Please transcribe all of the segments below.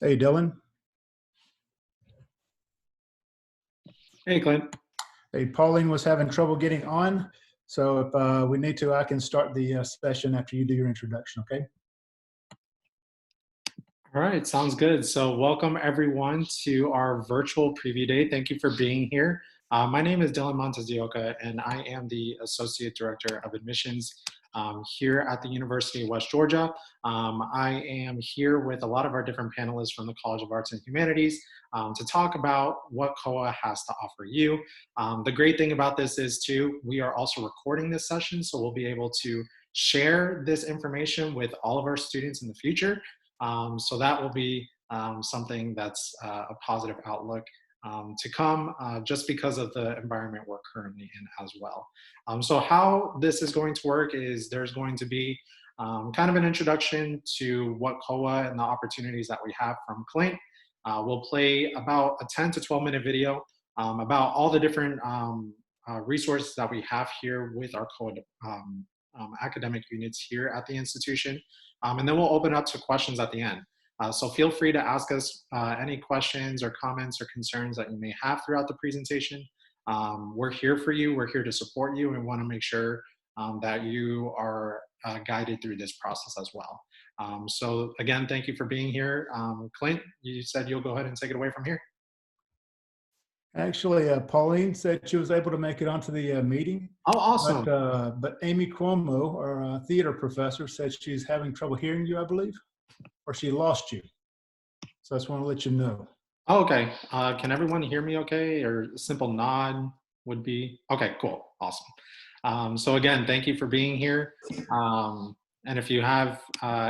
Hey, Dylan. Hey, Clint. Hey, Pauline was having trouble getting on. So if we need to, I can start the session after you do your introduction, okay? All right, sounds good. So welcome everyone to our virtual preview day. Thank you for being here. My name is Dylan Montezioca, and I am the Associate Director of Admissions here at the University of West Georgia. I am here with a lot of our different panelists from the College of Arts and Humanities to talk about what COAH has to offer you. The great thing about this is too, we are also recording this session, so we'll be able to share this information with all of our students in the future. So that will be something that's a positive outlook to come just because of the environment we're currently in as well. So how this is going to work is there's going to be kind of an introduction to what COAH and the opportunities that we have from Clint. We'll play about a 10 to 12 minute video about all the different resources that we have here with our COAH academic units here at the institution. And then we'll open up to questions at the end. So feel free to ask us any questions or comments or concerns that you may have throughout the presentation. We're here for you, we're here to support you, and want to make sure that you are guided through this process as well. So again, thank you for being here. Clint, you said you'll go ahead and take it away from here. Actually, Pauline said she was able to make it onto the meeting. Oh, awesome. But Amy Cuomo, our theater professor, said she's having trouble hearing you, I believe, or she lost you. So I just want to let you know. Oh, okay. Can everyone hear me okay? Or a simple nod would be? Okay, cool. Awesome. So again, thank you for being here. And if you have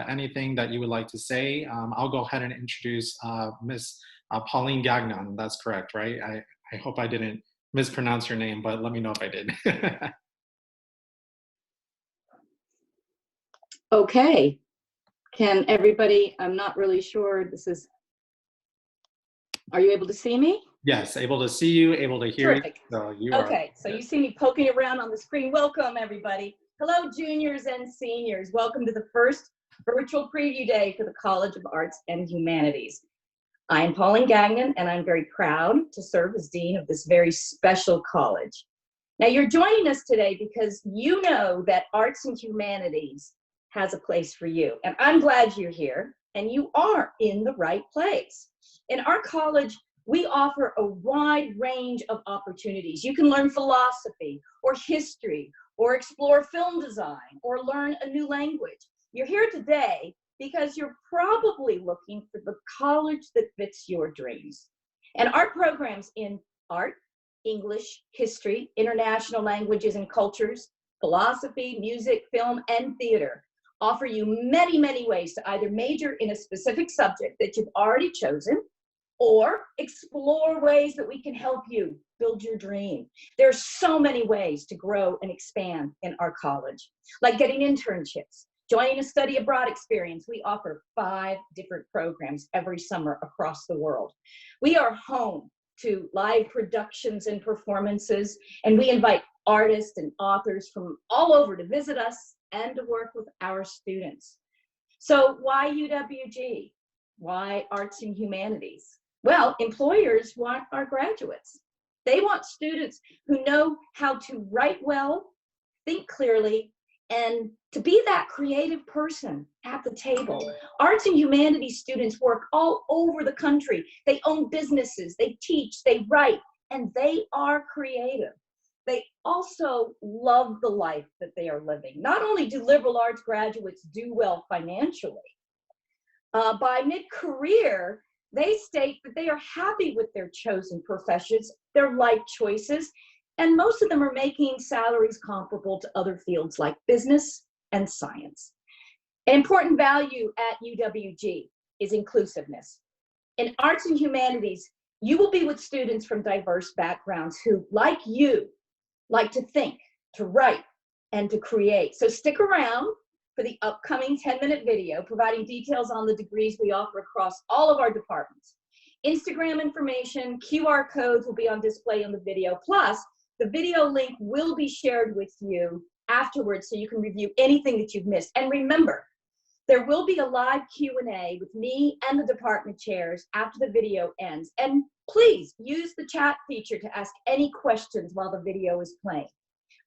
anything that you would like to say, I'll go ahead and introduce Miss Pauline Gagnon. That's correct, right? I hope I didn't mispronounce your name, but let me know if I did. Okay. Can everybody, I'm not really sure this is, are you able to see me? Yes, able to see you, able to hear Terrific. you. So you okay, so you see me poking around on the screen. Welcome, everybody. Hello, juniors and seniors. Welcome to the first virtual preview day for the College of Arts and Humanities. I'm Pauline Gagnon, and I'm very proud to serve as dean of this very special college. Now, you're joining us today because you know that arts and humanities has a place for you. And I'm glad you're here, and you are in the right place. In our college, we offer a wide range of opportunities. You can learn philosophy or history or explore film design or learn a new language. You're here today because you're probably looking for the college that fits your dreams. And our programs in art, English, history, international languages and cultures, philosophy, music, film, and theater offer you many, many ways to either major in a specific subject that you've already chosen or explore ways that we can help you build your dream. There are so many ways to grow and expand in our college, like getting internships, joining a study abroad experience. We offer 5 different programs every summer across the world. We are home to live productions and performances, and we invite artists and authors from all over to visit us and to work with our students. So why UWG? Why arts and humanities? Well, employers want our graduates. They want students who know how to write well, think clearly, and to be that creative person at the table. Arts and humanities students work all over the country. They own businesses, they teach, they write, and they are creative. They also love the life that they are living. Not only do liberal arts graduates do well financially, by mid-career, they state that they are happy with their chosen professions, their life choices, and most of them are making salaries comparable to other fields like business and science. An important value at UWG is inclusiveness. In arts and humanities, you will be with students from diverse backgrounds who, like you, like to think, to write, and to create. So stick around for the upcoming 10-minute video providing details on the degrees we offer across all of our departments. Instagram information, QR codes will be on display in the video, plus the video link will be shared with you afterwards so you can review anything that you've missed. And remember, There will be a live Q&A with me and the department chairs after the video ends. And please use the chat feature to ask any questions while the video is playing.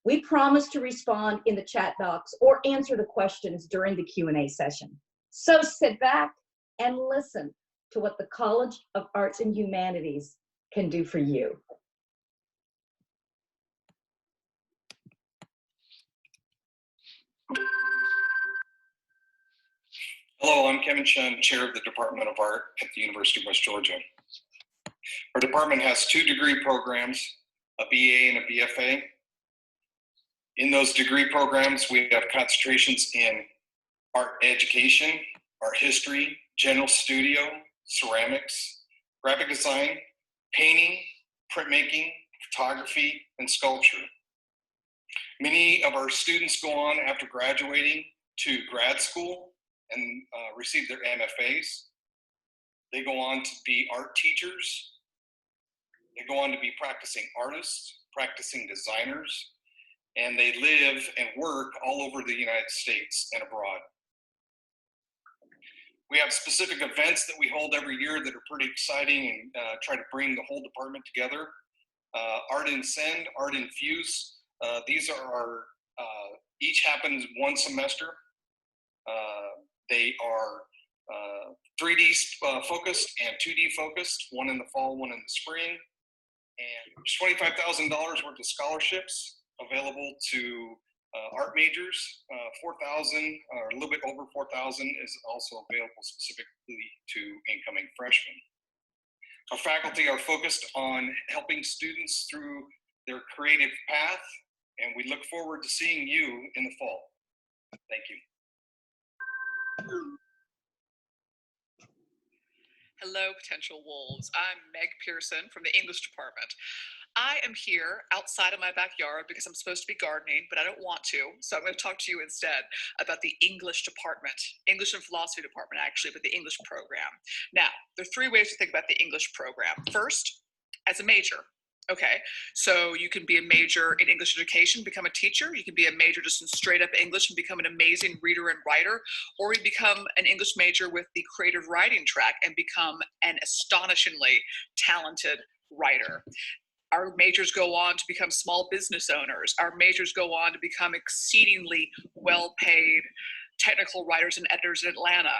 We promise to respond in the chat box or answer the questions during the Q&A session. So sit back and listen to what the College of Arts and Humanities can do for you. Hello, I'm Kevin Chun, Chair of the Department of Art at the University of West Georgia. Our department has 2 degree programs, a BA and a BFA. In those degree programs, we have concentrations in art education, art history, general studio, ceramics, graphic design, painting, printmaking, photography, and sculpture. Many of our students go on after graduating to grad school and receive their MFAs. They go on to be art teachers. They go on to be practicing artists, practicing designers, and they live and work all over the United States and abroad. We have specific events that we hold every year that are pretty exciting and try to bring the whole department together. Art in Send, Art Infuse. These are our, each happens one semester. They are 3D focused and 2D focused, one in the fall, one in the spring. And there's $25,000 worth of scholarships available to art majors. 4,000 or a little bit over 4,000 is also available specifically to incoming freshmen. Our faculty are focused on helping students through their creative path, and we look forward to seeing you in the fall. Thank you. Hello, potential wolves. I'm Meg Pearson from the English department. I am here outside of my backyard because I'm supposed to be gardening, but I don't want to. So I'm going to talk to you instead about the English department, English and philosophy department, actually, but the English program. Now, there are 3 ways to think about the English program. First, as a major. Okay, so you can be a major in English education, become a teacher. You can be a major just in straight up English and become an amazing reader and writer, or you become an English major with the creative writing track and become an astonishingly talented writer. Our majors go on to become small business owners. Our majors go on to become exceedingly well-paid technical writers and editors in Atlanta.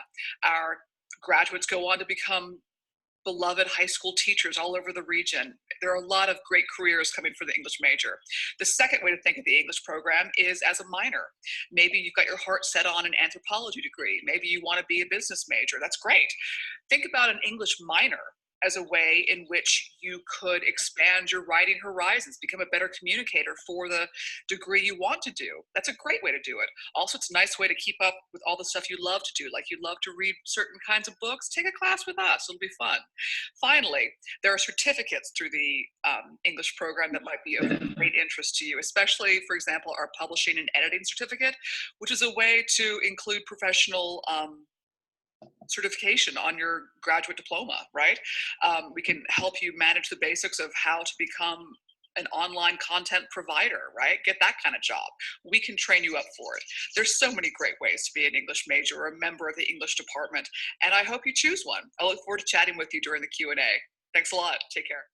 Our graduates go on to become beloved high school teachers all over the region. There are a lot of great careers coming for the English major. The second way to think of the English program is as a minor. Maybe you've got your heart set on an anthropology degree. Maybe you want to be a business major. That's great. Think about an English minor as a way in which you could expand your writing horizons, become a better communicator for the degree you want to do. That's a great way to do it. Also, it's a nice way to keep up with all the stuff you love to do, like you love to read certain kinds of books. Take a class with us, it'll be fun. Finally, there are certificates through the English program that might be of great interest to you, especially, for example, our publishing and editing certificate, which is a way to include professional certification on your graduate diploma, right? We can help you manage the basics of how to become an online content provider, right? Get that kind of job. We can train you up for it. There's so many great ways to be an English major or a member of the English department, and I hope you choose one. I look forward to chatting with you during the Q&A. Thanks a lot. Take care.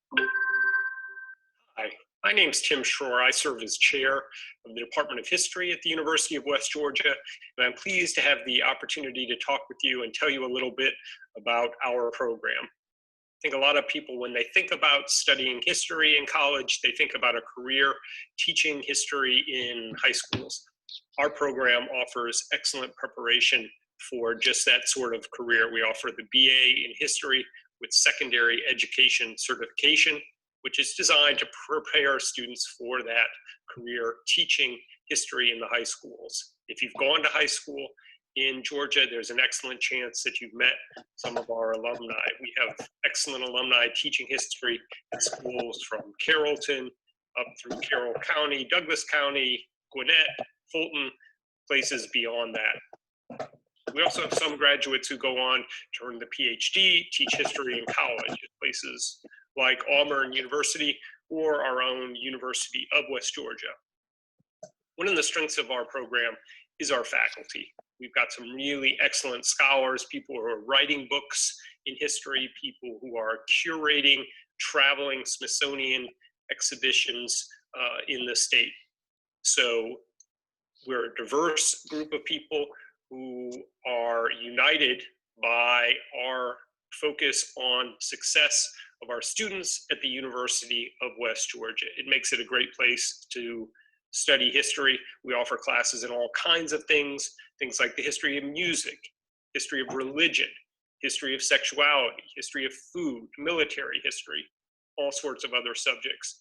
Hi, my name is Tim Schroer. I serve as chair of the Department of History at the University of West Georgia, and I'm pleased to have the opportunity to talk with you and tell you a little bit about our program. I think a lot of people, when they think about studying history in college, they think about a career teaching history in high schools. Our program offers excellent preparation for just that sort of career. We offer the BA in history with secondary education certification, which is designed to prepare students for that career teaching history in the high schools. If you've gone to high school in Georgia, there's an excellent chance that you've met some of our alumni. We have excellent alumni teaching history at schools from Carrollton up through Carroll County, Douglas County, Gwinnett, Fulton, places beyond that. We also have some graduates who go on to earn the PhD, teach history in college at places like Auburn University or our own University of West Georgia. One of the strengths of our program is our faculty. We've got some really excellent scholars, people who are writing books in history, people who are curating traveling Smithsonian exhibitions in the state. So we're a diverse group of people who are united by our focus on success of our students at the University of West Georgia. It makes it a great place to study history. We offer classes in all kinds of things like the history of music, history of religion, history of sexuality, history of food, military history, all sorts of other subjects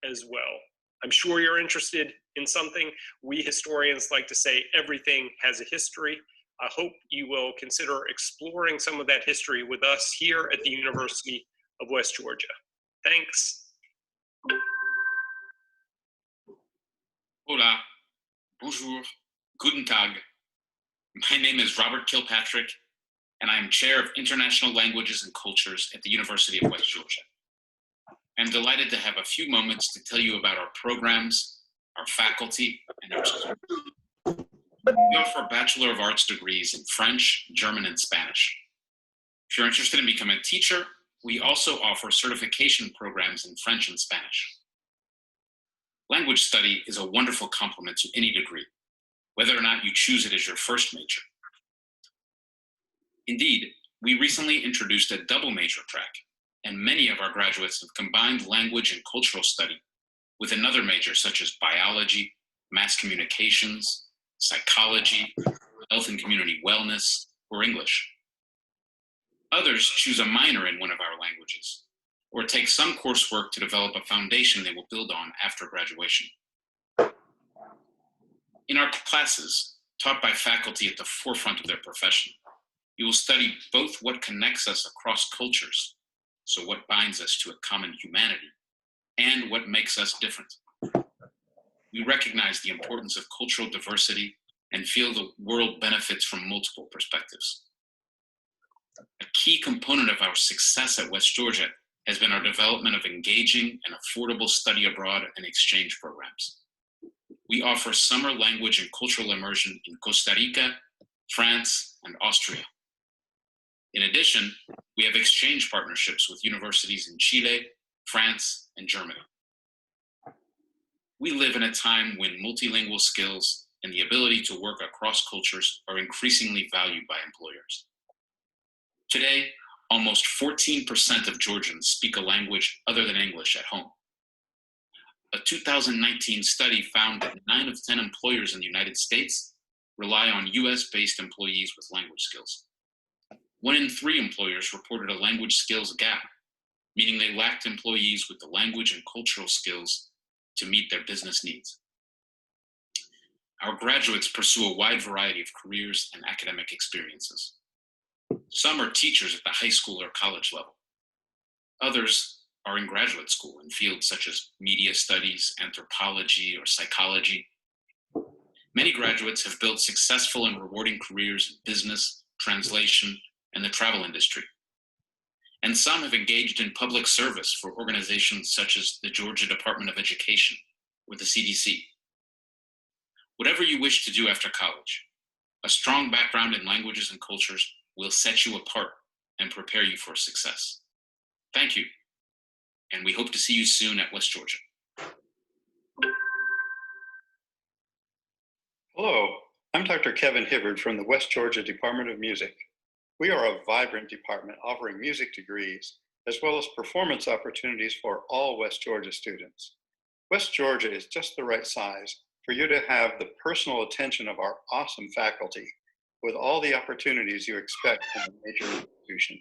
as well. I'm sure you're interested in something. We historians like to say everything has a history. I hope you will consider exploring some of that history with us here at the University of West Georgia. Thanks. Hola, bonjour, guten Tag. My name is Robert Kilpatrick, and I am Chair of International Languages and Cultures at the University of West Georgia. I'm delighted to have a few moments to tell you about our programs, our faculty, and our students. We offer Bachelor of Arts degrees in French, German, and Spanish. If you're interested in becoming a teacher, we also offer certification programs in French and Spanish. Language study is a wonderful complement to any degree, whether or not you choose it as your first major. Indeed, we recently introduced a double major track, and many of our graduates have combined language and cultural study with another major such as biology, mass communications, psychology, health and community wellness, or English. Others choose a minor in one of our languages, or take some coursework to develop a foundation they will build on after graduation. In our classes, taught by faculty at the forefront of their profession, you will study both what connects us across cultures, so what binds us to a common humanity, and what makes us different. We recognize the importance of cultural diversity and feel the world benefits from multiple perspectives. A key component of our success at West Georgia has been our development of engaging and affordable study abroad and exchange programs. We offer summer language and cultural immersion in Costa Rica, France, and Austria. In addition, we have exchange partnerships with universities in Chile, France, and Germany. We live in a time when multilingual skills and the ability to work across cultures are increasingly valued by employers. Today, almost 14% of Georgians speak a language other than English at home. A 2019 study found that 9 of 10 employers in the United States rely on US-based employees with language skills. 1 in 3 employers reported a language skills gap, meaning they lacked employees with the language and cultural skills to meet their business needs. Our graduates pursue a wide variety of careers and academic experiences. Some are teachers at the high school or college level. Others are in graduate school in fields such as media studies, anthropology, or psychology. Many graduates have built successful and rewarding careers in business, translation, and the travel industry. And some have engaged in public service for organizations such as the Georgia Department of Education or the CDC. Whatever you wish to do after college, a strong background in languages and cultures will set you apart and prepare you for success. Thank you, and we hope to see you soon at West Georgia. Hello, I'm Dr. Kevin Hibbard from the West Georgia Department of Music. We are a vibrant department offering music degrees, as well as performance opportunities for all West Georgia students. West Georgia is just the right size for you to have the personal attention of our awesome faculty, with all the opportunities you expect from a major institution.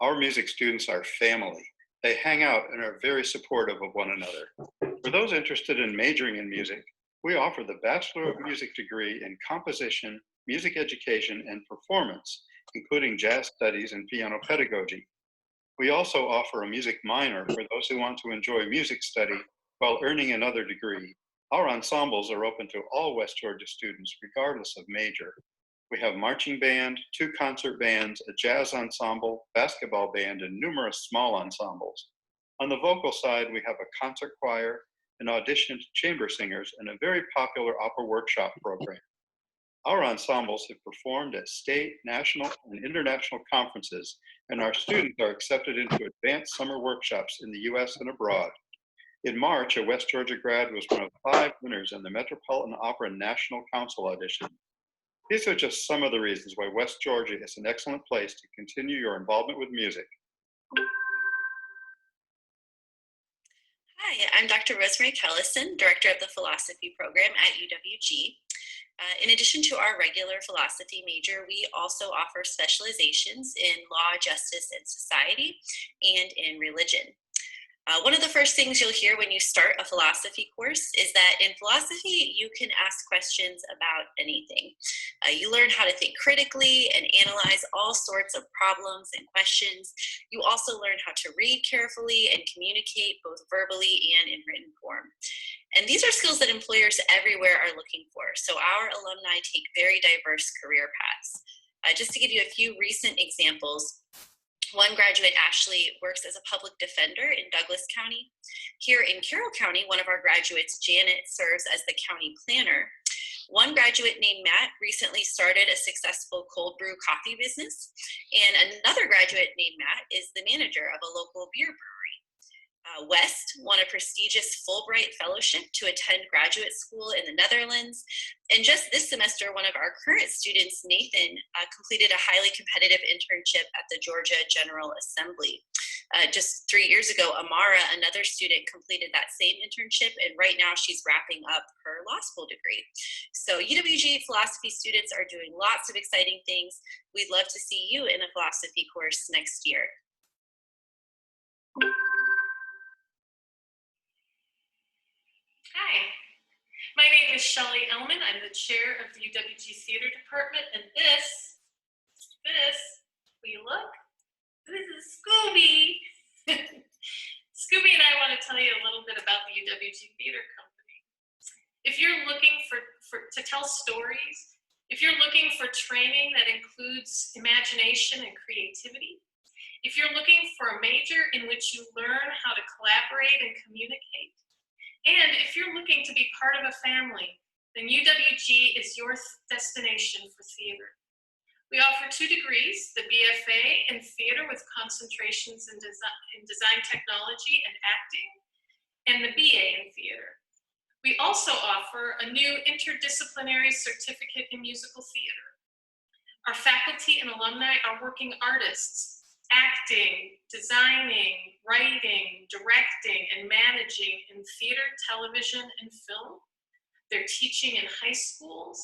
Our music students are family. They hang out and are very supportive of one another. For those interested in majoring in music, we offer the Bachelor of Music degree in composition, music education, and performance, including jazz studies and piano pedagogy. We also offer a music minor for those who want to enjoy music study while earning another degree. Our ensembles are open to all West Georgia students, regardless of major. We have marching band, 2 concert bands, a jazz ensemble, basketball band, and numerous small ensembles. On the vocal side, we have a concert choir, an auditioned chamber singers, and a very popular opera workshop program. Our ensembles have performed at state, national, and international conferences, and our students are accepted into advanced summer workshops in the U.S. and abroad. In March, a West Georgia grad was one of 5 winners in the Metropolitan Opera National Council audition. These are just some of the reasons why West Georgia is an excellent place to continue your involvement with music. Hi, I'm Dr. Rosemary Kellison, Director of the Philosophy Program at UWG. In addition to our regular philosophy major, we also offer specializations in law, justice, and society, and in religion. One of the first things you'll hear when you start a philosophy course is that in philosophy, you can ask questions about anything. You learn how to think critically and analyze all sorts of problems and questions. You also learn how to read carefully and communicate both verbally and in written form. And these are skills that employers everywhere are looking for. So our alumni take very diverse career paths. Just to give you a few recent examples, one graduate, Ashley, works as a public defender in Douglas County. Here in Carroll County, one of our graduates, Janet, serves as the county planner. One graduate named Matt recently started a successful cold brew coffee business. And another graduate named Matt is the manager of a local beer brewery. West won a prestigious Fulbright fellowship to attend graduate school in the Netherlands. And just this semester, one of our current students, Nathan, completed a highly competitive internship at the Georgia General Assembly. Just 3 years ago, Amara, another student, completed that same internship, and right now she's wrapping up her law school degree. So UWG philosophy students are doing lots of exciting things. We'd love to see you in a philosophy course next year. Hi, my name is Shelley Ellman. I'm the chair of the UWG Theater Department, and this, will you look? This is Scooby. Scooby and I want to tell you a little bit about the UWG Theater Company. If you're looking to tell stories, if you're looking for training that includes imagination and creativity, if you're looking for a major in which you learn how to collaborate and communicate, and if you're looking to be part of a family, then UWG is your destination for theater. We offer 2 degrees, the BFA in theater with concentrations in design technology and acting, and the BA in theater. We also offer a new interdisciplinary certificate in musical theater. Our faculty and alumni are working artists, acting, designing, writing, directing, and managing in theater, television, and film. They're teaching in high schools,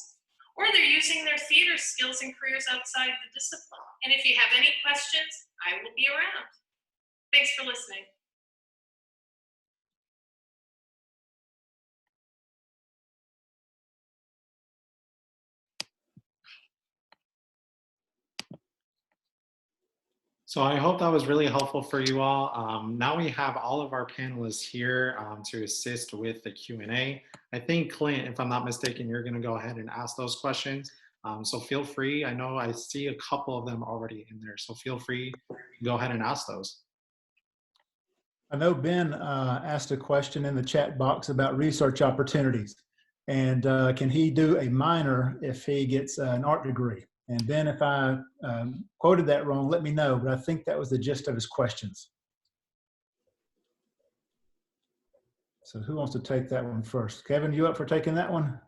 or they're using their theater skills in careers outside the discipline. And if you have any questions, I will be around. Thanks for listening. So I hope that was really helpful for you all. Now we have all of our panelists here to assist with the Q&A. I think, Clint, if I'm not mistaken, you're gonna go ahead and ask those questions. So feel free, I know I see a couple of them already in there, so feel free to go ahead and ask those. I know Ben asked a question in the chat box about research opportunities. And can he do a minor if he gets an art degree? And Ben, if I quoted that wrong, let me know, but I think that was the gist of his questions. So who wants to take that one first? Kevin, you up for taking that one?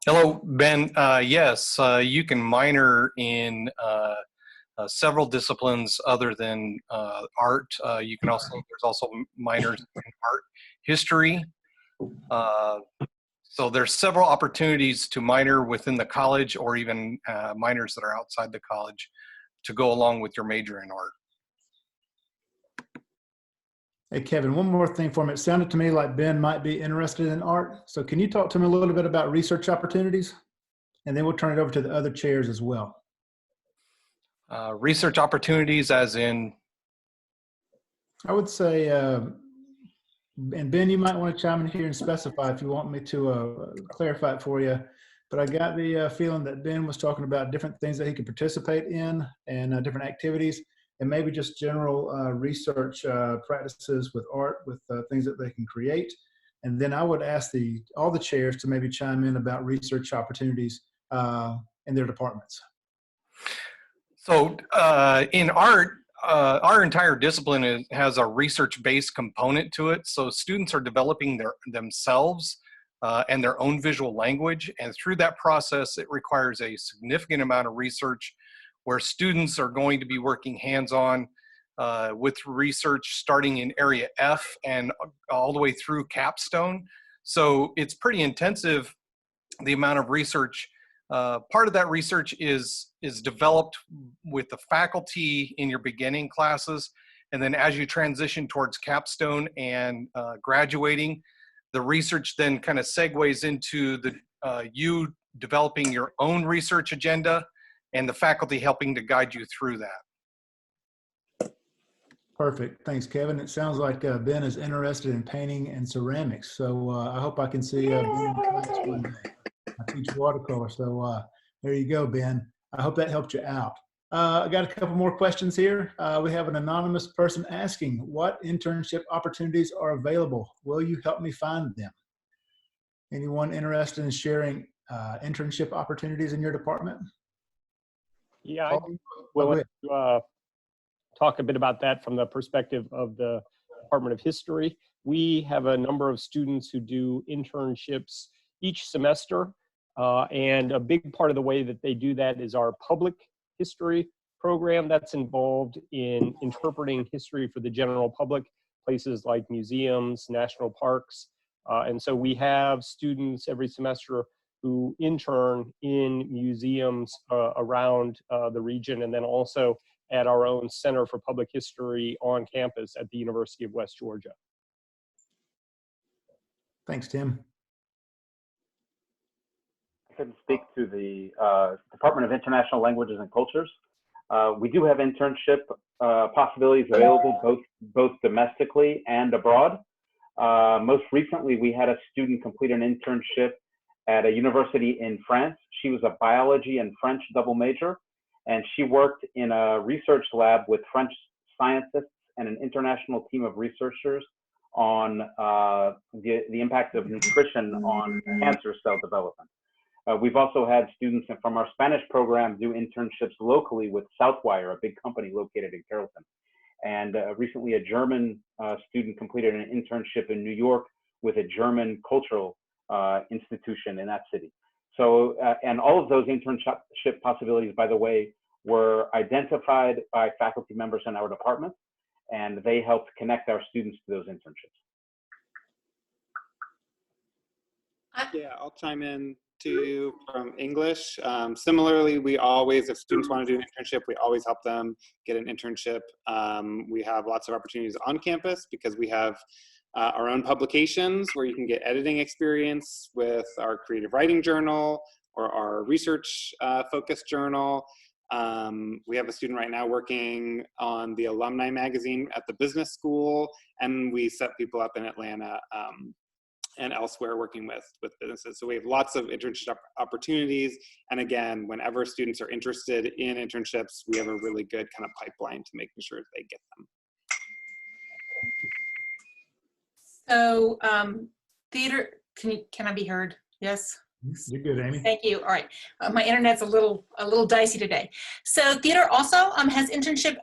Hello, Ben. Yes, you can minor in several disciplines other than art. You can also, there's also minors in art history. So there's several opportunities to minor within the college, or even minors that are outside the college, to go along with your major in art. Hey, Kevin, one more thing for me. It sounded to me like Ben might be interested in art. So can you talk to me a little bit about research opportunities? And then we'll turn it over to the other chairs as well. Research opportunities as in? I would say, and Ben, you might want to chime in here and specify if you want me to clarify it for you. But I got the feeling that Ben was talking about different things that he could participate in and different activities. and maybe just general research practices with art, with things that they can create. And then I would ask all the chairs to maybe chime in about research opportunities in their departments. So in art, our entire discipline has a research-based component to it. So students are developing themselves and their own visual language. And through that process, it requires a significant amount of research where students are going to be working hands-on with research starting in Area F and all the way through capstone. So it's pretty intensive, the amount of research. Part of that research is developed with the faculty in your beginning classes, and then as you transition towards capstone and graduating, the research then kind of segues into you developing your own research agenda and the faculty helping to guide you through that. Perfect. Thanks, Kevin. It sounds like Ben is interested in painting and ceramics, so I hope I can see Ben in class one day. I teach watercolor, so there you go, Ben. I hope that helped you out. I got a couple more questions here. We have an anonymous person asking, what internship opportunities are available? Will you help me find them? Anyone interested in sharing internship opportunities in your department? Yeah, I'd be willing to talk a bit about that from the perspective of the Department of History. We have a number of students who do internships each semester, and a big part of the way that they do that is our public history program that's involved in interpreting history for the general public, places like museums, national parks. And so we have students every semester who intern in museums around the region, and then also at our own Center for Public History on campus at the University of West Georgia. Thanks, Tim. I can speak to the Department of International Languages and Cultures. We do have internship possibilities available both domestically and abroad. Most recently, we had a student complete an internship at a university in France. She was a biology and French double major, and she worked in a research lab with French scientists and an international team of researchers on the impact of nutrition on cancer cell development. We've also had students from our Spanish program do internships locally with Southwire, a big company located in Carrollton. And recently a German student completed an internship in New York with a German cultural institution in that city. So, and all of those internship possibilities, by the way, were identified by faculty members in our department, and they helped connect our students to those internships. Yeah, I'll chime in too from English. Similarly, we always, if students want to do an internship, we always help them get an internship. We have lots of opportunities on campus because we have our own publications where you can get editing experience with our creative writing journal or our research focused journal. We have a student right now working on the alumni magazine at the business school, and we set people up in Atlanta and elsewhere working with businesses. So we have lots of internship opportunities. And again, whenever students are interested in internships, we have a really good kind of pipeline to making sure they get them. So theater, can I be heard? Yes? You're good, Amy. Thank you. All right. My internet's a little dicey today. So theater also has internship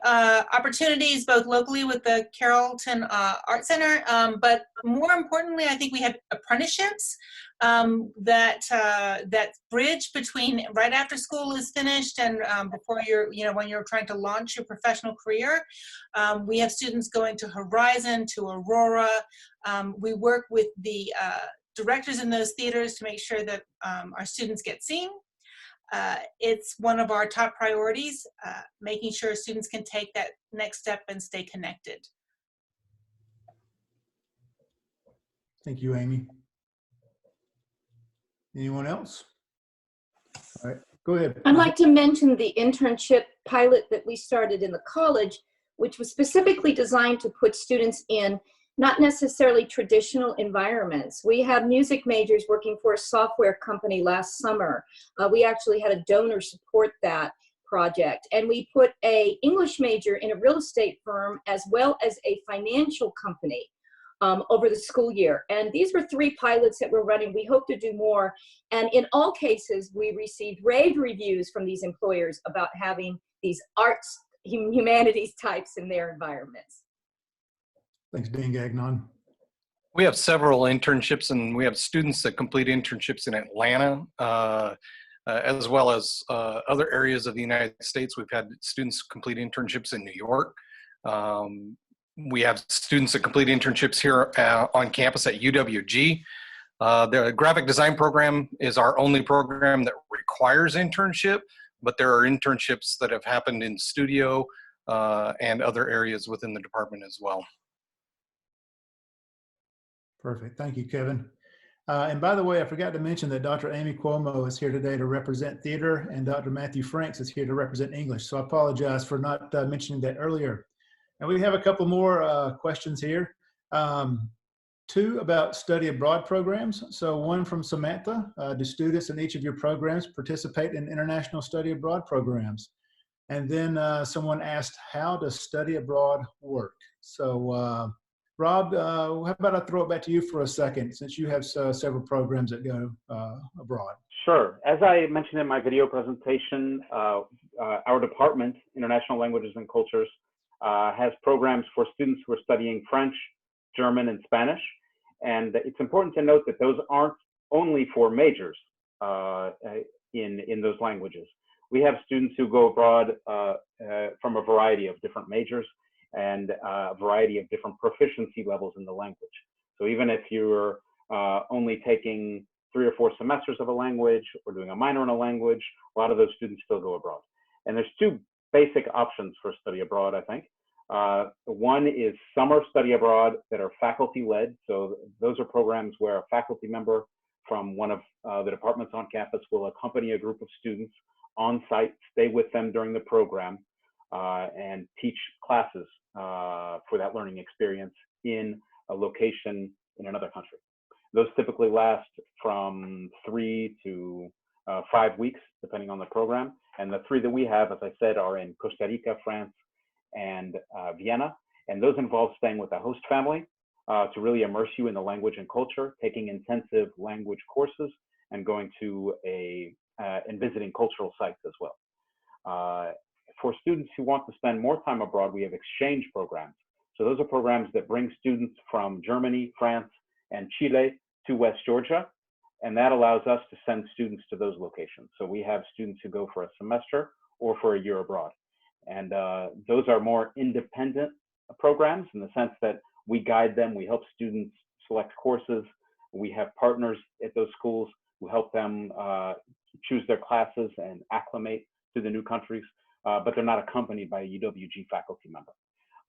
opportunities both locally with the Carrollton Art Center, but more importantly, I think we have apprenticeships that bridge between right after school is finished and before when you're trying to launch your professional career. We have students going to Horizon, to Aurora. We work with the directors in those theaters to make sure that our students get seen. It's one of our top priorities, making sure students can take that next step and stay connected. Thank you, Amy. Anyone else? All right, go ahead. I'd like to mention the internship pilot that we started in the college, which was specifically designed to put students in not necessarily traditional environments. We have music majors working for a software company last summer. We actually had a donor support that project, and we put a English major in a real estate firm as well as a financial company over the school year. And these were 3 pilots that we're running. We hope to do more. And in all cases, we received rave reviews from these employers about having these arts, humanities types in their environments. Thanks, Dean Gagnon. We have several internships, and we have students that complete internships in Atlanta, as well as other areas of the United States. We've had students complete internships in New York. We have students that complete internships here on campus at UWG. The graphic design program is our only program that requires internship, but there are internships that have happened in studio and other areas within the department as well. Perfect. Thank you, Kevin. And by the way, I forgot to mention that Dr. Amy Cuomo is here today to represent theater, and Dr. Matthew Franks is here to represent English. So I apologize for not mentioning that earlier. And we have a couple more questions here. 2 about study abroad programs. So one from Samantha, do students in each of your programs participate in international study abroad programs? And then someone asked, how does study abroad work? So Rob, how about I throw it back to you for a second, since you have several programs that go abroad. Sure. As I mentioned in my video presentation, our department, International Languages and Cultures, has programs for students who are studying French, German, and Spanish. And it's important to note that those aren't only for majors in those languages. We have students who go abroad from a variety of different majors and a variety of different proficiency levels in the language. So even if you're only taking 3 or 4 semesters of a language or doing a minor in a language, a lot of those students still go abroad. And there's 2 basic options for study abroad, I think. One is summer study abroad that are faculty-led. So those are programs where a faculty member from one of the departments on campus will accompany a group of students on site, stay with them during the program, and teach classes for that learning experience in a location in another country. Those typically last from 3 to 5 weeks, depending on the program. And the 3 that we have, as I said, are in Costa Rica, France, and Vienna. And those involve staying with a host family to really immerse you in the language and culture, taking intensive language courses, and going to and visiting cultural sites as well. For students who want to spend more time abroad, we have exchange programs. So those are programs that bring students from Germany, France, and Chile to West Georgia, and that allows us to send students to those locations. So we have students who go for a semester or for a year abroad. And those are more independent programs in the sense that we guide them, we help students select courses, we have partners at those schools who help them choose their classes and acclimate to the new countries, but they're not accompanied by a UWG faculty member.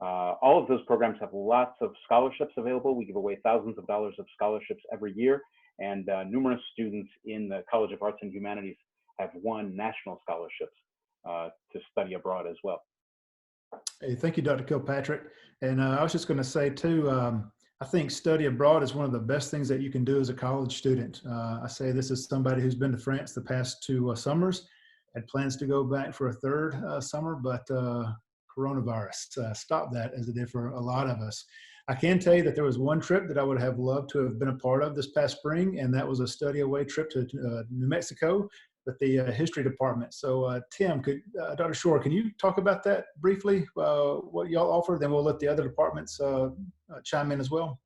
All of those programs have lots of scholarships available. We give away thousands of dollars of scholarships every year, and numerous students in the College of Arts and Humanities have won national scholarships to study abroad as well. Hey, thank you, Dr. Kilpatrick. And I was just going to say too, I think study abroad is one of the best things that you can do as a college student. I say this as somebody who's been to France the past 2 summers, had plans to go back for a 3rd summer, but coronavirus stopped that, as it did for a lot of us. I can tell you that there was one trip that I would have loved to have been a part of this past spring, and that was a study away trip to New Mexico with the history department. So Tim, Dr. Shore, can you talk about that briefly, what y'all offer? Then we'll let the other departments chime in as well.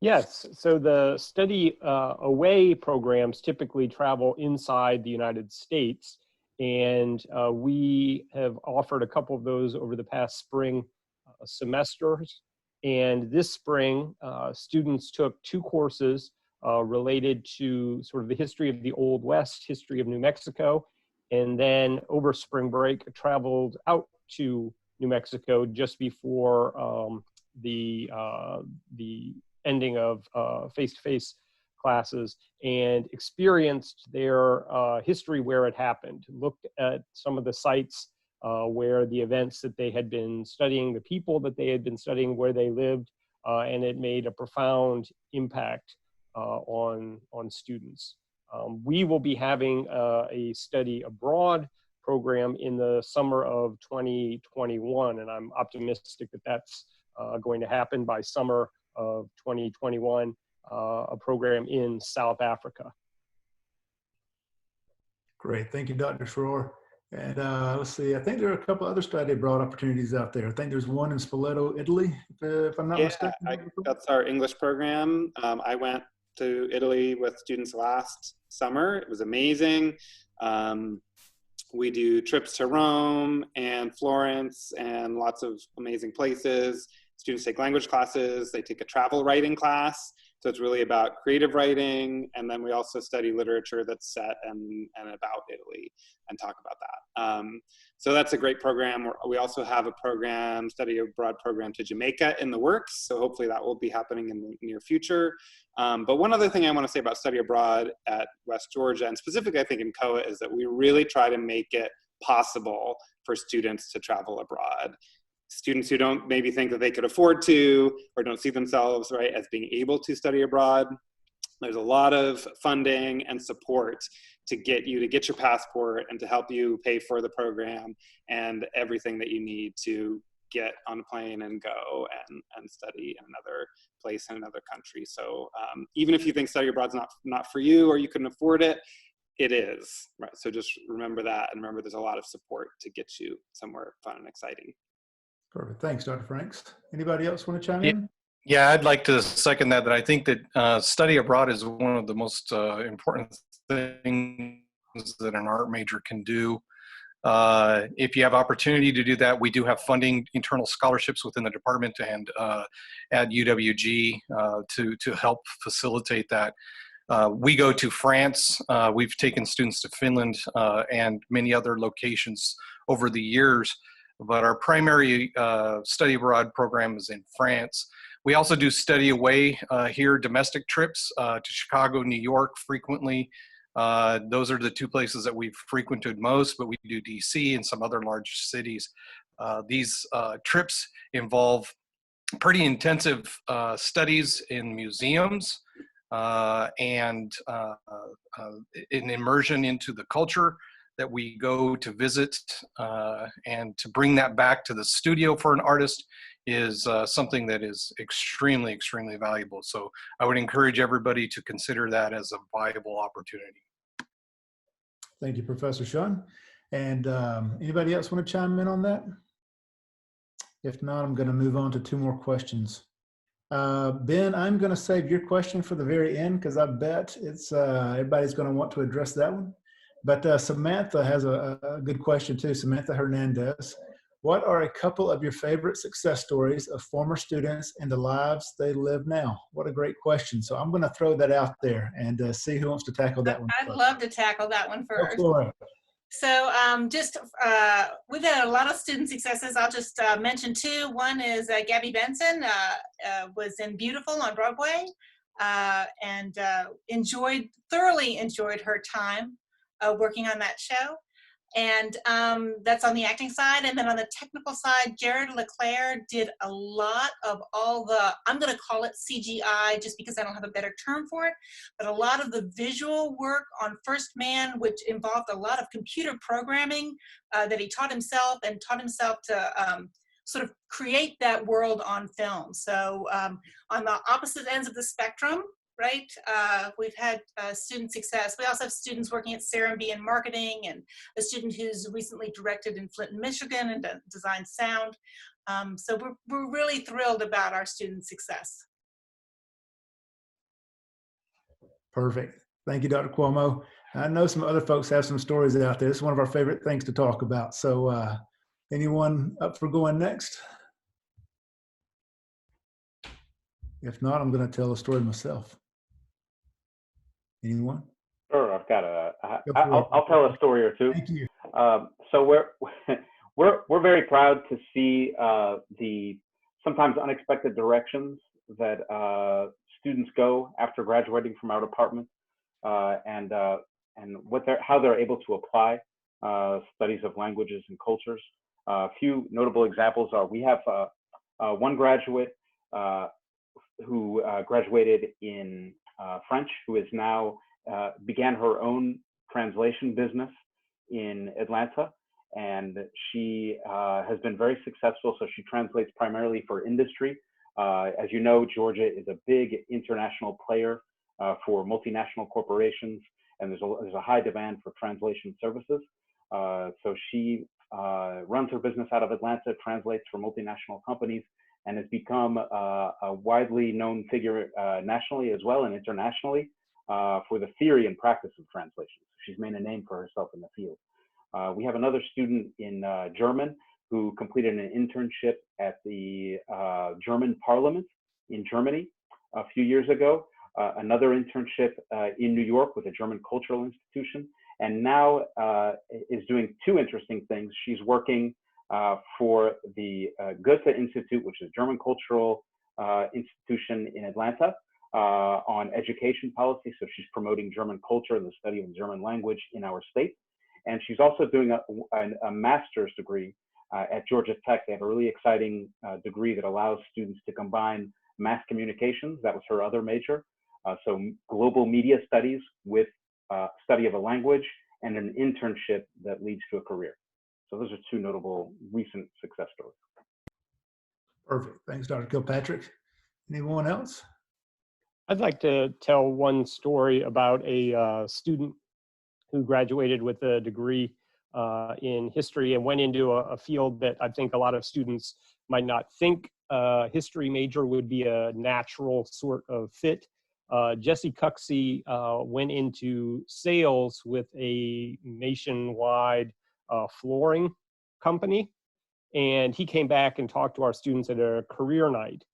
Yes, so the study away programs typically travel inside the United States, and we have offered a couple of those over the past spring semesters. And this spring, students took 2 courses related to sort of the history of the Old West, history of New Mexico, and then over spring break traveled out to New Mexico just before the ending of face-to-face classes, and experienced their history where it happened, looked at some of the sites where the events that they had been studying, the people that they had been studying, where they lived, and it made a profound impact on students. We will be having a study abroad program in the summer of 2021, and I'm optimistic that that's going to happen by summer of 2021, a program in South Africa. Great, thank you, Dr. Schroer. And let's see, I think there are a couple other study abroad opportunities out there. I think there's one in Spoleto, Italy, if I'm not mistaken. That's our English program. I went to Italy with students last summer. It was amazing. We do trips to Rome and Florence and lots of amazing places. Students take language classes. They take a travel writing class. So it's really about creative writing. And then we also study literature that's set and about Italy and talk about that. So that's a great program. We also have a program, study abroad program to Jamaica in the works. So hopefully that will be happening in the near future. But one other thing I want to say about study abroad at West Georgia, and specifically I think in COAH, is that we really try to make it possible for students to travel abroad. Students who don't maybe think that they could afford to or don't see themselves, right, as being able to study abroad, there's a lot of funding and support to get you to get your passport and to help you pay for the program and everything that you need to get on a plane and go and study in another place in another country. So even if you think study abroad's not for you or you couldn't afford it, it is, right? So just remember that, and remember there's a lot of support to get you somewhere fun and exciting. Perfect. Thanks, Dr. Franks. Anybody else want to chime in? Yeah, I'd like to second that. That I think that study abroad is one of the most important things that an art major can do. If you have opportunity to do that, we do have funding, internal scholarships within the department and at UWG to help facilitate that. We go to France. We've taken students to Finland and many other locations over the years. But our primary study abroad program is in France. We also do study away here, domestic trips to Chicago, New York frequently. Those are the two places that we've frequented most, but we do DC and some other large cities. These trips involve pretty intensive studies in museums and an immersion into the culture that we go to visit, and to bring that back to the studio for an artist is something that is extremely, extremely valuable. So I would encourage everybody to consider that as a viable opportunity. Thank you, Professor Sean. And anybody else want to chime in on that? If not, I'm going to move on to two more questions. Ben, I'm going to save your question for the very end because I bet it's everybody's going to want to address that one. But Samantha has a good question too. Samantha Hernandez. What are a couple of your favorite success stories of former students and the lives they live now? What a great question. So I'm going to throw that out there and see who wants to tackle that one I'd first. love to tackle that one first. Go for it. So we've had a lot of student successes. I'll just mention two. One is Gabby Benson was in Beautiful on Broadway and thoroughly enjoyed her time working on that show. And that's on the acting side. And then on the technical side, Jared Leclerc did a lot of all the, I'm going to call it CGI just because I don't have a better term for it, but a lot of the visual work on First Man, which involved a lot of computer programming that he taught himself to sort of create that world on film. So on the opposite ends of the spectrum, right? We've had student success. We also have students working at Serenbe in marketing, and a student who's recently directed in Flint, Michigan, and designed sound. So we're really thrilled about our student success. Perfect. Thank you, Dr. Cuomo. I know some other folks have some stories out there. It's one of our favorite things to talk about. So anyone up for going next? If not, I'm going to tell a story myself. Anyone? Sure, I've got I'll tell a story or two. Thank you. So we're very proud to see the sometimes unexpected directions that students go after graduating from our department, and how they're able to apply studies of languages and cultures. A few notable examples are we have one graduate who graduated in French, who is now began her own translation business in Atlanta, and she has been very successful. So she translates primarily for industry. As you know, Georgia is a big international player for multinational corporations, and there's a high demand for translation services. So she runs her business out of Atlanta, translates for multinational companies, and has become a widely known figure nationally as well and internationally for the theory and practice of translation. She's made a name for herself in the field. We have another student in German who completed an internship at the German Parliament in Germany a few years ago, another internship in New York with a German cultural institution, and now is doing two interesting things. She's working for the Goethe Institute, which is a German cultural institution in Atlanta, on education policy. So she's promoting German culture and the study of the German language in our state. And she's also doing a master's degree at Georgia Tech. They have a really exciting degree that allows students to combine mass communications, that was her other major, so global media studies with study of a language, and an internship that leads to a career. So those are two notable recent success stories. Perfect. Thanks, Dr. Kilpatrick. Anyone else? I'd like to tell one story about a student who graduated with a degree in history and went into a field that I think a lot of students might not think a history major would be a natural sort of fit. Jesse Cuxey went into sales with a nationwide flooring company, and he came back and talked to our students at a career night,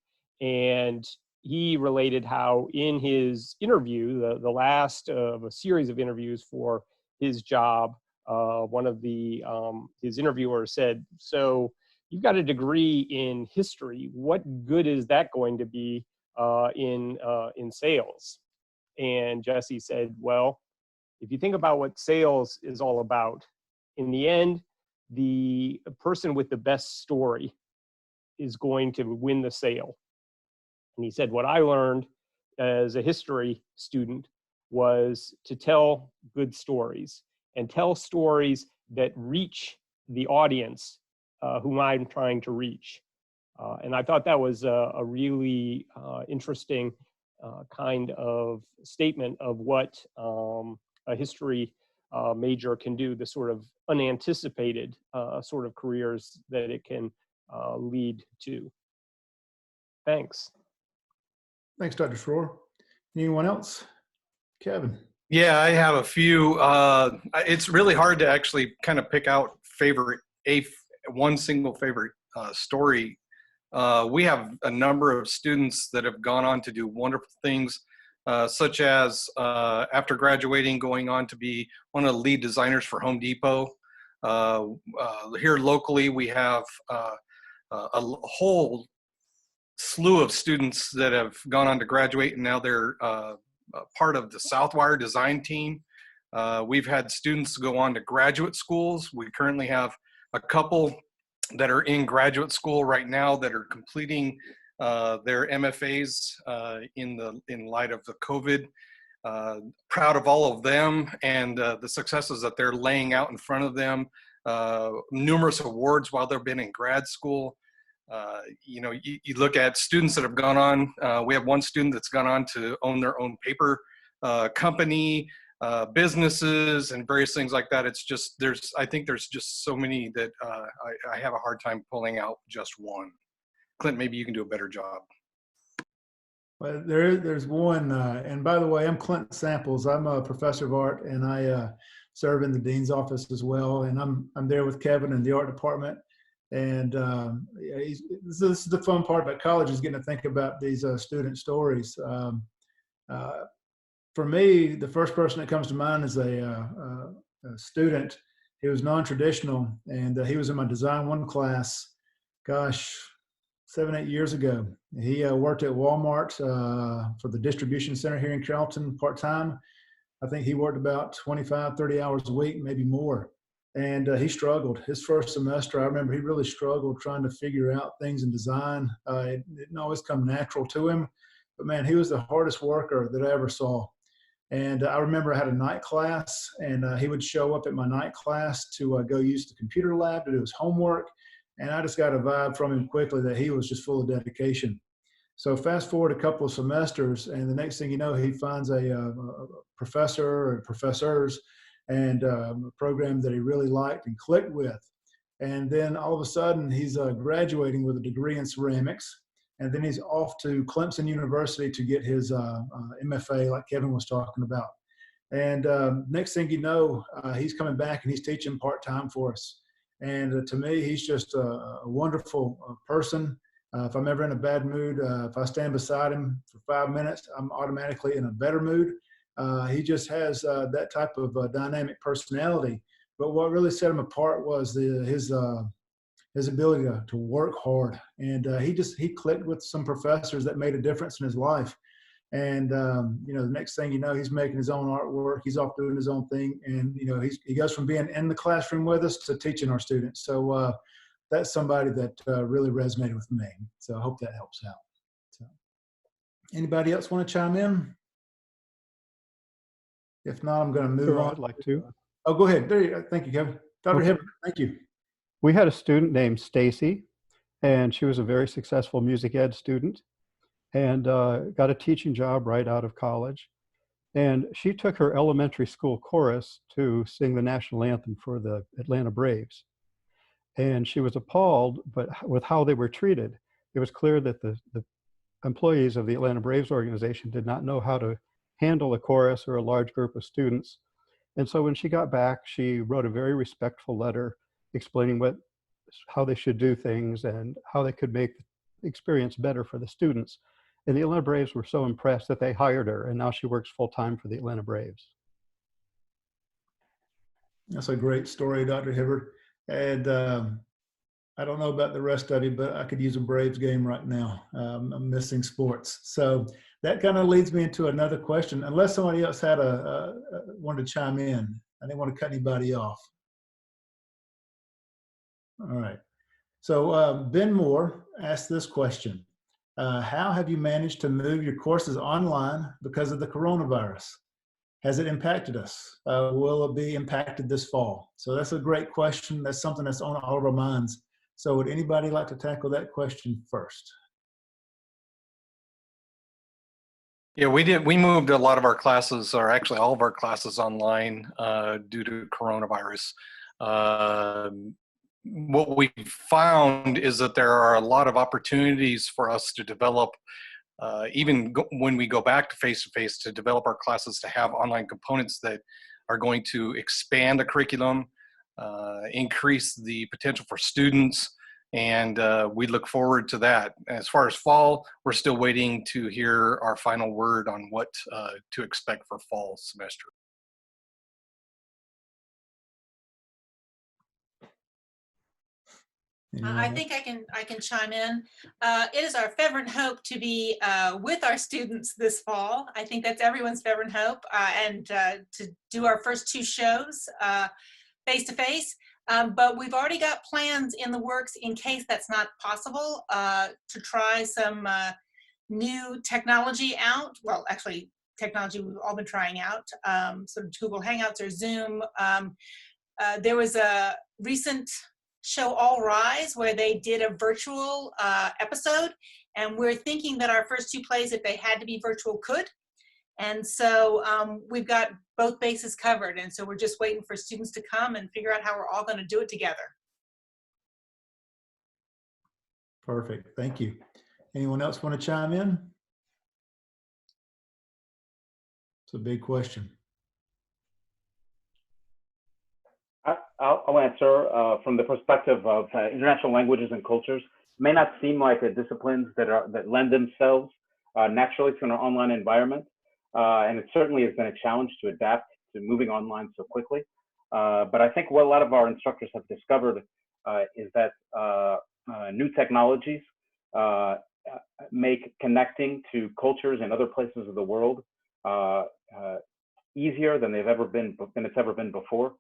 and he related how in his interview, the last of a series of interviews for his job, one of the his interviewers said, "So you've got a degree in history. What good is that going to be in sales?" And Jesse said, "Well, if you think about what sales is all about, in the end, the person with the best story is going to win the sale." And he said, "What I learned as a history student was to tell good stories and tell stories that reach the audience whom I'm trying to reach." And I thought that was a really interesting kind of statement of what a history major can do, the sort of unanticipated sort of careers that it can lead to. Thanks. Thanks, Dr. Schroer. Anyone else? Kevin. Yeah, I have a few. It's really hard to actually kind of pick out one single favorite story. We have a number of students that have gone on to do wonderful things, such as after graduating, going on to be one of the lead designers for Home Depot. Here locally, we have a whole slew of students that have gone on to graduate, and now they're part of the Southwire design team. We've had students go on to graduate schools. We currently have a couple that are in graduate school right now that are completing their MFAs in light of the COVID. Proud of all of them and the successes that they're laying out in front of them. Numerous awards while they've been in grad school. You look at students that have gone on. We have one student that's gone on to own their own paper company, businesses, and various things like that. It's just I think there's just so many that I have a hard time pulling out just one. Clint, maybe you can do a better job. Well, there's one, and by the way, I'm Clint Samples. I'm a professor of art, and I serve in the dean's office as well. And I'm there with Kevin in the art department. And this is the fun part about college, is getting to think about these student stories. For me, the first person that comes to mind is a student. He was non-traditional, and he was in my Design 1 class, gosh, 7-8 years ago. He worked at Walmart for the distribution center here in Carrollton part-time. I think he worked about 25, 30 hours a week, maybe more. And he struggled. His first semester, I remember he really struggled trying to figure out things in design. It didn't always come natural to him, but man, he was the hardest worker that I ever saw. And I remember I had a night class, and he would show up at my night class to go use the computer lab to do his homework. And I just got a vibe from him quickly that he was just full of dedication. So fast forward a couple of semesters, and the next thing you know, he finds a professor or professors and a program that he really liked and clicked with. And then all of a sudden, he's graduating with a degree in ceramics. And then he's off to Clemson University to get his MFA, like Kevin was talking about. And next thing you know, he's coming back and he's teaching part-time for us. And to me, he's just a wonderful person. If I'm ever in a bad mood, if I stand beside him for 5 minutes, I'm automatically in a better mood. He just has that type of dynamic personality. But what really set him apart was his ability to work hard. And he clicked with some professors that made a difference in his life. And you know, the next thing you know, he's making his own artwork. He's off doing his own thing. And you know, he goes from being in the classroom with us to teaching our students. So that's somebody that really resonated with me. So I hope that helps out. So, anybody else want to chime in? If not, I'm going to move Sure, on. I'd like to. Oh, go ahead. There you go. Thank you, Kevin. Dr. Okay. Hibbert, thank you. We had a student named Stacy, and she was a very successful music ed student and got a teaching job right out of college. And she took her elementary school chorus to sing the national anthem for the Atlanta Braves. And she was appalled with how they were treated. It was clear that the employees of the Atlanta Braves organization did not know how to handle a chorus or a large group of students. And so when she got back, she wrote a very respectful letter explaining how they should do things and how they could make the experience better for the students. And the Atlanta Braves were so impressed that they hired her, and now she works full-time for the Atlanta Braves. That's a great story, Dr. Hibbert. And I don't know about the rest of you, but I could use a Braves game right now. I'm missing sports. So that kind of leads me into another question. Unless somebody else had wanted to chime in. I didn't want to cut anybody off. All right. So Ben Moore asked this question. How have you managed to move your courses online because of the coronavirus? Has it impacted us? Will it be impacted this fall? So that's a great question. That's something that's on all of our minds. So would anybody like to tackle that question first? Yeah, we moved a lot of our classes, or actually all of our classes, online due to coronavirus. What we found is that there are a lot of opportunities for us to develop, when we go back to face-to-face, to develop our classes to have online components that are going to expand the curriculum, increase the potential for students, and we look forward to that. As far as fall, we're still waiting to hear our final word on what to expect for fall semester. I think I can chime in. It is our fervent hope to be with our students this fall. I think that's everyone's fervent hope, and to do our first 2 shows face to face. But we've already got plans in the works in case that's not possible to try some new technology out. Well, actually, technology we've all been trying out, sort of Google Hangouts or Zoom. There was a recent show, All Rise, where they did a virtual episode, and we're thinking that our first 2 plays, if they had to be virtual, could. And so we've got both bases covered, and so we're just waiting for students to come and figure out how we're all going to do it together. Perfect, thank you. Anyone else want to chime in? It's a big question. I'll answer from the perspective of international languages and cultures. It may not seem like disciplines that lend themselves naturally to an online environment, and it certainly has been a challenge to adapt to moving online so quickly. But I think what a lot of our instructors have discovered is that new technologies make connecting to cultures in other places of the world easier than it's ever been before.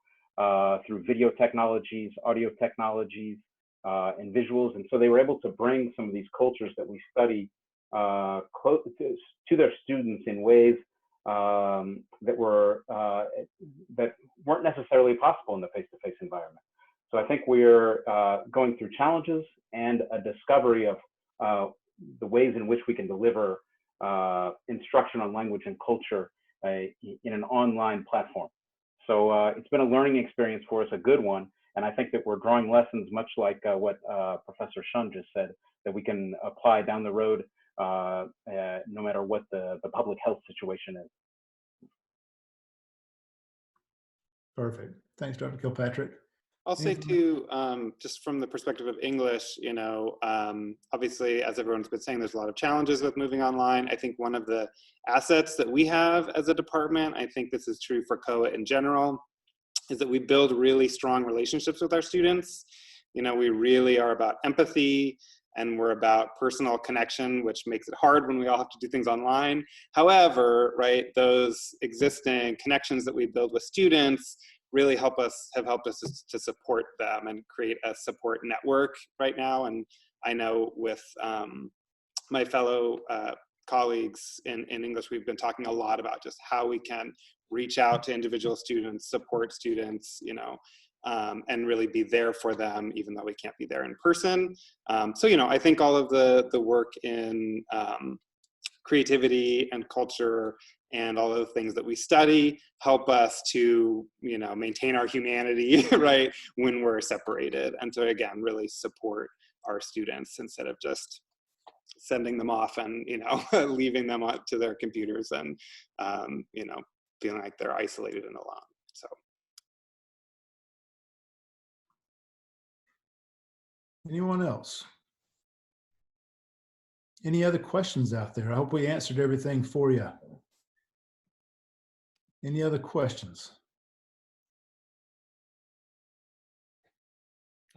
Through video technologies, audio technologies, and visuals. And so they were able to bring some of these cultures that we study close to their students in ways that weren't necessarily possible in the face-to-face environment. So I think we're going through challenges and a discovery of the ways in which we can deliver instruction on language and culture in an online platform. So it's been a learning experience for us, a good one. And I think that we're drawing lessons much like what Professor Shun just said, that we can apply down the road no matter what the public health situation is. Perfect. Thanks, Dr. Kilpatrick. I'll say too, just from the perspective of English, you know, obviously, as everyone's been saying, there's a lot of challenges with moving online. I think one of the assets that we have as a department, I think this is true for COAH in general, is that we build really strong relationships with our students. You know, we really are about empathy, and we're about personal connection, which makes it hard when we all have to do things online. However, right, those existing connections that we build with students really have helped us to support them and create a support network right now. And I know with my fellow colleagues in English, we've been talking a lot about just how we can reach out to individual students, support students, you know, and really be there for them, even though we can't be there in person. So, you know, I think all of the work in creativity and culture and all of the things that we study help us to, you know, maintain our humanity, right, when we're separated. And to, again, really support our students instead of just sending them off and, you know, leaving them up to their computers and, you know, feeling like they're isolated and alone. So. Anyone else? Any other questions out there? I hope we answered everything for you. Any other questions?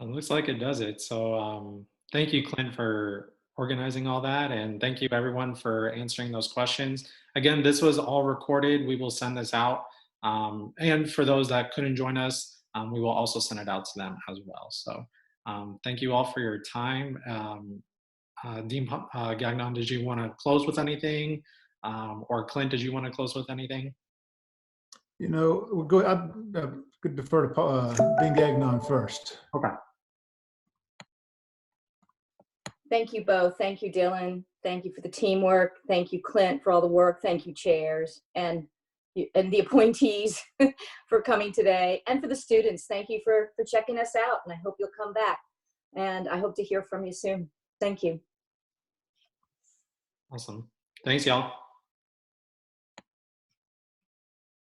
It looks like it does it. So thank you, Clint, for organizing all that. And thank you, everyone, for answering those questions. Again, this was all recorded. We will send this out. And for those that couldn't join us, we will also send it out to them as well. So thank you all for your time. Dean Gagnon, did you want to close with anything? Or Clint, did you want to close with anything? You know, we'll go. I could defer to Dean Gagnon first. Okay. Thank you both. Thank you, Dylan. Thank you for the teamwork. Thank you, Clint, for all the work. Thank you, chairs and the appointees for coming today, and for the students. Thank you for checking us out, and I hope you'll come back. And I hope to hear from you soon. Thank you. Awesome. Thanks, y'all.